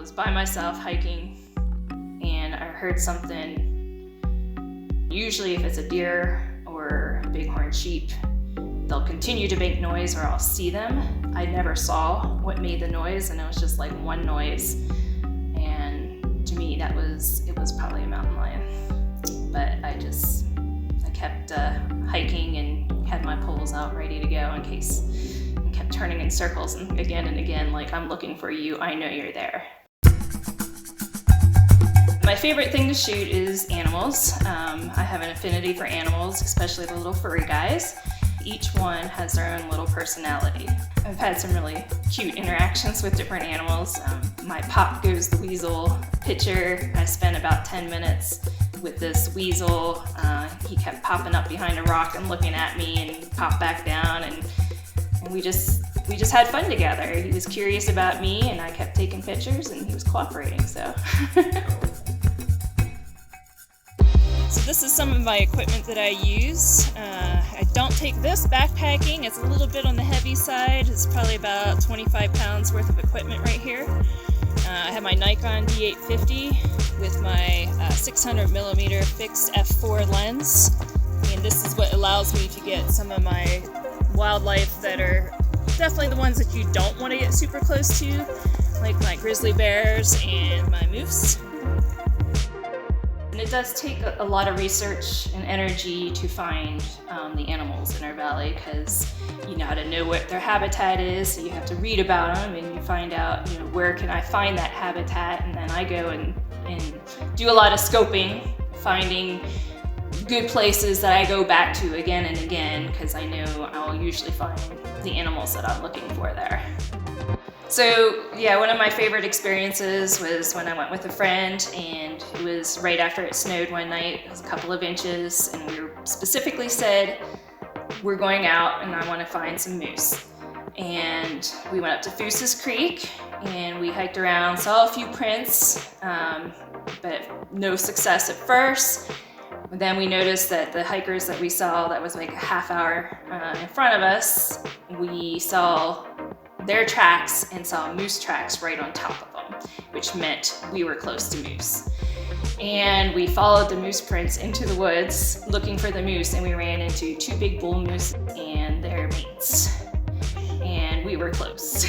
was by myself hiking and I heard something. Usually if it's a deer or a bighorn sheep, they'll continue to make noise or I'll see them. I never saw what made the noise, and it was just like one noise. And to me, it was probably a mountain lion. But I kept hiking and had my poles out ready to go in case, and kept turning in circles and again, like, I'm looking for you, I know you're there. My favorite thing to shoot is animals. I have an affinity for animals, especially the little furry guys. Each one has their own little personality. I've had some really cute interactions with different animals. My Pop Goes the Weasel picture, I spent about 10 minutes with this weasel. He kept popping up behind a rock and looking at me and popped back down, and we just had fun together. He was curious about me and I kept taking pictures and he was cooperating, so. So this is some of my equipment that I use. I don't take this backpacking. It's a little bit on the heavy side. It's probably about 25 pounds worth of equipment right here. I have my Nikon D850 with my 600 millimeter fixed f4 lens. And this is what allows me to get some of my wildlife that are definitely the ones that you don't want to get super close to, like my grizzly bears and my moose. And it does take a lot of research and energy to find the animals in our valley, because you got to know what their habitat is, so you have to read about them and you find out, where can I find that habitat, and then I go and do a lot of scoping, finding good places that I go back to again and again, because I know I'll usually find the animals that I'm looking for there. So yeah, one of my favorite experiences was when I went with a friend, and it was right after it snowed one night. It was a couple of inches, and we specifically said, we're going out and I want to find some moose. And we went up to Foose's Creek and we hiked around, saw a few prints, but no success at first. But then we noticed that the hikers that we saw, that was like a half hour in front of us, we saw their tracks and saw moose tracks right on top of them, which meant we were close to moose. And we followed the moose prints into the woods looking for the moose, and we ran into two big bull moose and their mates. And we were close.